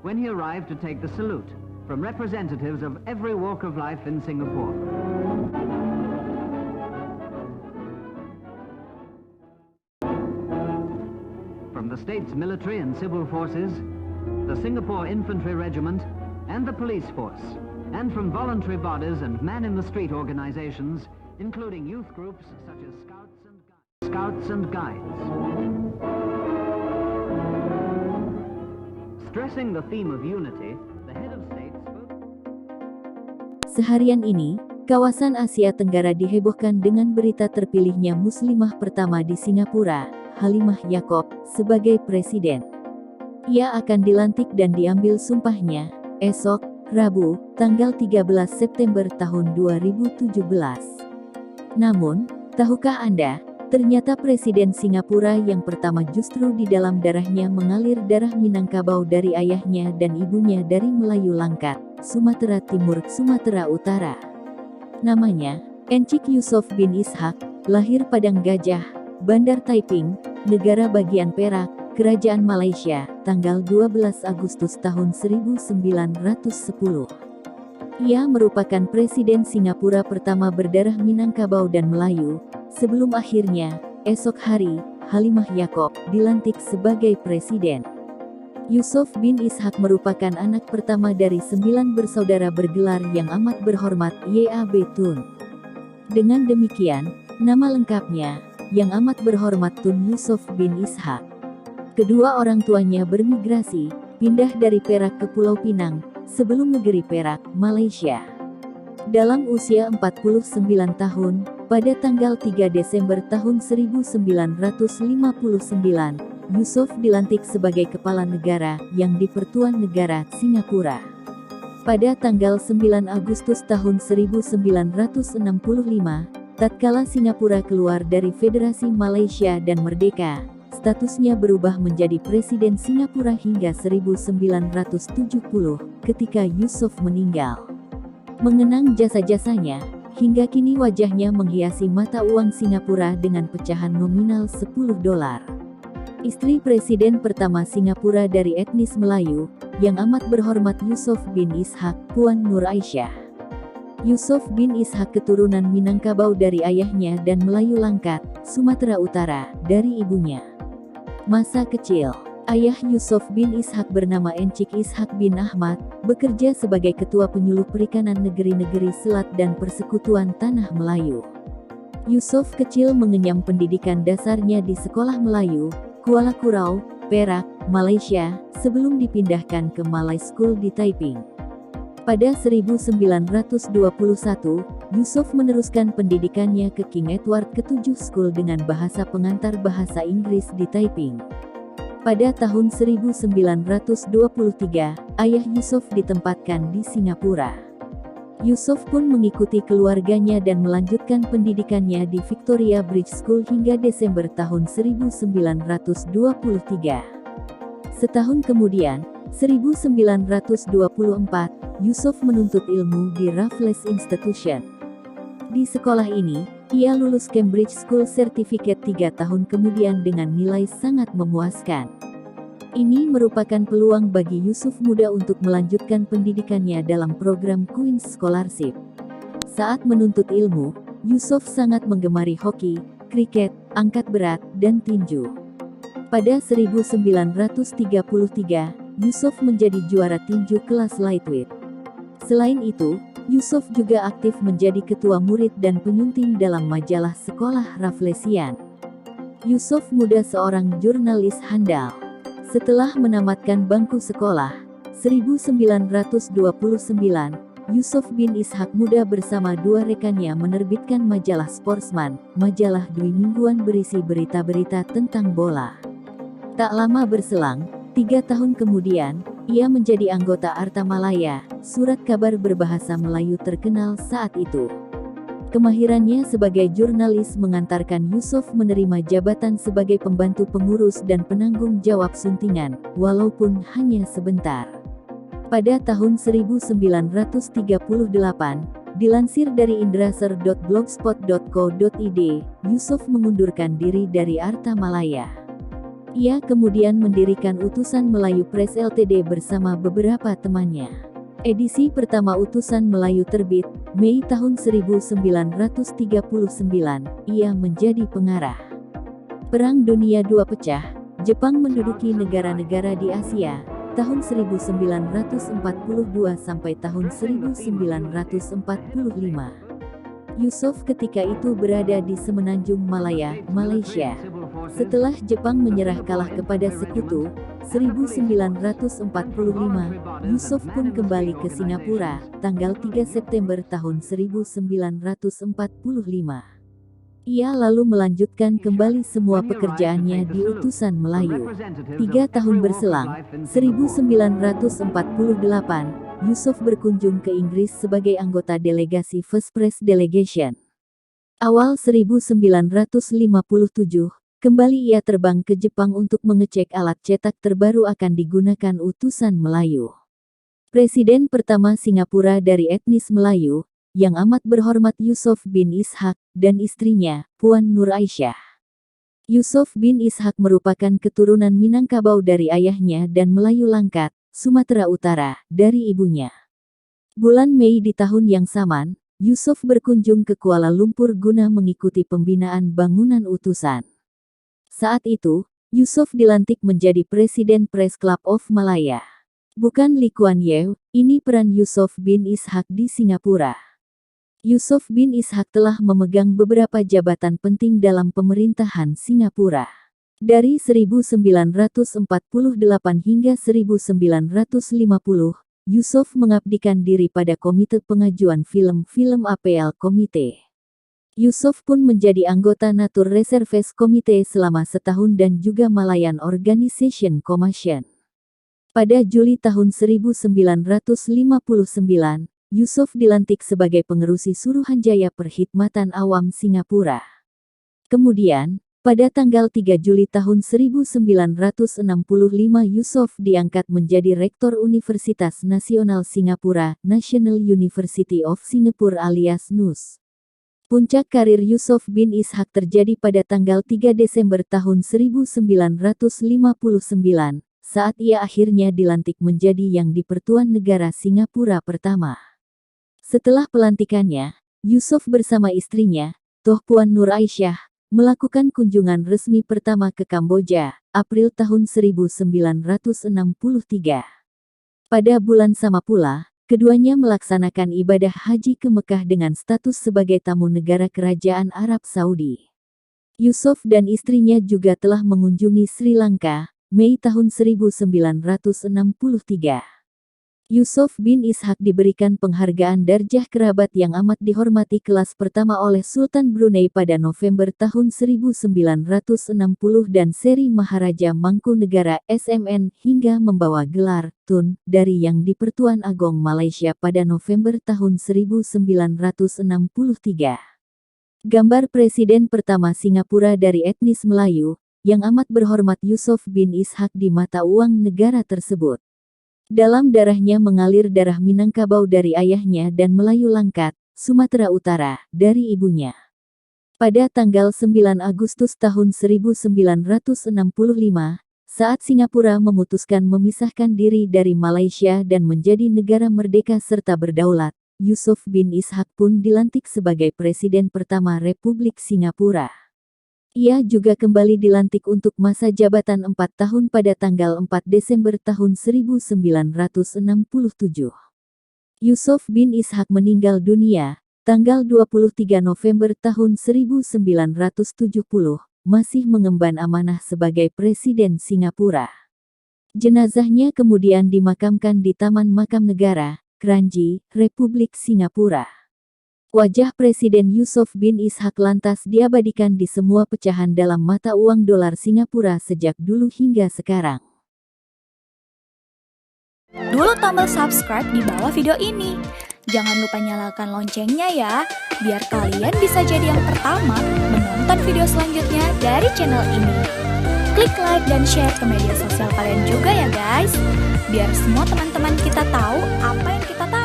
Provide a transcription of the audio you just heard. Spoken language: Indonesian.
when he arrived to take the salute from representatives of every walk of life in Singapore. From the state's military and civil forces, the Singapore Infantry Regiment, and the police force, and from voluntary bodies and man-in-the-street organizations, including youth groups such as Scouts and Guides. Stressing the theme of unity, the head of state spoke. Seharian ini, kawasan Asia Tenggara dihebohkan dengan berita terpilihnya Muslimah pertama di Singapura, Halimah Yacob, sebagai presiden. Ia akan dilantik dan diambil sumpahnya esok, Rabu, tanggal 13 September tahun 2017. Namun, tahukah Anda, ternyata Presiden Singapura yang pertama justru di dalam darahnya mengalir darah Minangkabau dari ayahnya dan ibunya dari Melayu Langkat, Sumatera Timur, Sumatera Utara. Namanya, Encik Yusof bin Ishak, lahir Padang Gajah, Bandar Taiping, negara bagian Perak, Kerajaan Malaysia, tanggal 12 Agustus tahun 1910. Ia merupakan Presiden Singapura pertama berdarah Minangkabau dan Melayu, sebelum akhirnya, esok hari, Halimah Yacob dilantik sebagai presiden. Yusof bin Ishak merupakan anak pertama dari 9 bersaudara bergelar yang amat berhormat YAB Tun. Dengan demikian, nama lengkapnya, yang amat berhormat Tun Yusof bin Ishak. Kedua orang tuanya bermigrasi, pindah dari Perak ke Pulau Pinang, sebelum negeri Perak, Malaysia. Dalam usia 49 tahun, pada tanggal 3 Desember tahun 1959, Yusof dilantik sebagai kepala negara yang di-Pertuan Negara Singapura. Pada tanggal 9 Agustus tahun 1965, tatkala Singapura keluar dari Federasi Malaysia dan merdeka, statusnya berubah menjadi Presiden Singapura hingga 1970, ketika Yusof meninggal. Mengenang jasa-jasanya, hingga kini wajahnya menghiasi mata uang Singapura dengan pecahan nominal $10. Istri Presiden pertama Singapura dari etnis Melayu, yang amat berhormat Yusof bin Ishak, Puan Nur Aisyah. Yusof bin Ishak keturunan Minangkabau dari ayahnya dan Melayu Langkat, Sumatera Utara, dari ibunya. Masa kecil, ayah Yusof bin Ishak bernama Encik Ishak bin Ahmad, bekerja sebagai Ketua Penyuluh Perikanan Negeri-Negeri Selat dan Persekutuan Tanah Melayu. Yusof kecil mengenyam pendidikan dasarnya di Sekolah Melayu, Kuala Kurau, Perak, Malaysia, sebelum dipindahkan ke Malay School di Taiping. Pada 1921, Yusof meneruskan pendidikannya ke King Edward ke-7 School dengan bahasa pengantar bahasa Inggris di Taiping. Pada tahun 1923, ayah Yusof ditempatkan di Singapura. Yusof pun mengikuti keluarganya dan melanjutkan pendidikannya di Victoria Bridge School hingga Desember tahun 1923. Setahun kemudian, 1924, Yusof menuntut ilmu di Raffles Institution. Di sekolah ini, ia lulus Cambridge School Certificate 3 tahun kemudian dengan nilai sangat memuaskan. Ini merupakan peluang bagi Yusof muda untuk melanjutkan pendidikannya dalam program Queen's Scholarship. Saat menuntut ilmu, Yusof sangat menggemari hoki, kriket, angkat berat, dan tinju. Pada 1933, Yusof menjadi juara tinju kelas lightweight. Selain itu, Yusof juga aktif menjadi ketua murid dan penyunting dalam majalah sekolah Rafflesian. Yusof muda seorang jurnalis handal. Setelah menamatkan bangku sekolah, 1929, Yusof bin Ishak muda bersama dua rekannya menerbitkan majalah Sportsman, majalah dwi mingguan berisi berita-berita tentang bola. Tak lama berselang, 3 tahun kemudian, ia menjadi anggota Arta Malaya, surat kabar berbahasa Melayu terkenal saat itu. Kemahirannya sebagai jurnalis mengantarkan Yusof menerima jabatan sebagai pembantu pengurus dan penanggung jawab suntingan, walaupun hanya sebentar. Pada tahun 1938, dilansir dari indraser.blogspot.co.id, Yusof mengundurkan diri dari Arta Malaya. Ia kemudian mendirikan Utusan Melayu Press Ltd bersama beberapa temannya. Edisi pertama Utusan Melayu terbit, Mei tahun 1939, ia menjadi pengarah. Perang Dunia II pecah, Jepang menduduki negara-negara di Asia, tahun 1942 sampai tahun 1945. Yusuf ketika itu berada di Semenanjung Malaya, Malaysia. Setelah Jepang menyerah kalah kepada sekutu, 1945, Yusuf pun kembali ke Singapura, tanggal 3 September tahun 1945. Ia lalu melanjutkan kembali semua pekerjaannya di Utusan Melayu. 3 tahun berselang, 1948, Yusuf berkunjung ke Inggris sebagai anggota delegasi First Press Delegation. Awal 1957, kembali ia terbang ke Jepang untuk mengecek alat cetak terbaru akan digunakan Utusan Melayu. Presiden pertama Singapura dari etnis Melayu, yang amat berhormat Yusof bin Ishak, dan istrinya, Puan Nur Aisyah. Yusof bin Ishak merupakan keturunan Minangkabau dari ayahnya dan Melayu Langkat, Sumatera Utara, dari ibunya. Bulan Mei di tahun yang sama, Yusof berkunjung ke Kuala Lumpur guna mengikuti pembinaan bangunan utusan. Saat itu, Yusof dilantik menjadi Presiden Press Club of Malaya. Bukan Lee Kuan Yew, ini peran Yusof bin Ishak di Singapura. Yusof bin Ishak telah memegang beberapa jabatan penting dalam pemerintahan Singapura. Dari 1948 hingga 1950, Yusof mengabdikan diri pada Komite Pengajuan Film-Film APL Komite. Yusof pun menjadi anggota Natur Reserves Komite selama setahun dan juga Malayan Organization Commission. Pada Juli tahun 1959, Yusof dilantik sebagai pengerusi Suruhanjaya Perkhidmatan Awam Singapura. Kemudian, pada tanggal 3 Juli tahun 1965 Yusof diangkat menjadi Rektor Universitas Nasional Singapura, National University of Singapore alias NUS. Puncak karir Yusof bin Ishak terjadi pada tanggal 3 Desember tahun 1959, saat ia akhirnya dilantik menjadi Yang di-Pertuan Negara Singapura pertama. Setelah pelantikannya, Yusof bersama istrinya, Toh Puan Nur Aisyah, melakukan kunjungan resmi pertama ke Kamboja, April tahun 1963. Pada bulan sama pula, keduanya melaksanakan ibadah haji ke Mekah dengan status sebagai tamu negara Kerajaan Arab Saudi. Yusof dan istrinya juga telah mengunjungi Sri Lanka, Mei tahun 1963. Yusof bin Ishak diberikan penghargaan Darjah Kerabat yang amat dihormati kelas pertama oleh Sultan Brunei pada November tahun 1960 dan seri Maharaja Mangkunegara SMN hingga membawa gelar Tun dari Yang di-Pertuan Agong Malaysia pada November tahun 1963. Gambar Presiden pertama Singapura dari etnis Melayu, yang amat berhormat Yusof bin Ishak di mata uang negara tersebut. Dalam darahnya mengalir darah Minangkabau dari ayahnya dan Melayu Langkat, Sumatera Utara, dari ibunya. Pada tanggal 9 Agustus tahun 1965, saat Singapura memutuskan memisahkan diri dari Malaysia dan menjadi negara merdeka serta berdaulat, Yusof bin Ishak pun dilantik sebagai Presiden pertama Republik Singapura. Ia juga kembali dilantik untuk masa jabatan 4 tahun pada tanggal 4 Desember tahun 1967. Yusof bin Ishak meninggal dunia, tanggal 23 November tahun 1970, masih mengemban amanah sebagai Presiden Singapura. Jenazahnya kemudian dimakamkan di Taman Makam Negara, Kranji, Republik Singapura. Wajah Presiden Yusof bin Ishak lantas diabadikan di semua pecahan dalam mata uang dolar Singapura sejak dulu hingga sekarang. Dulu tombol subscribe di bawah video ini. Jangan lupa nyalakan loncengnya ya, biar kalian bisa jadi yang pertama menonton video selanjutnya dari channel ini. Klik like dan share ke media sosial kalian juga ya guys, biar semua teman-teman kita tahu apa yang kita tahu.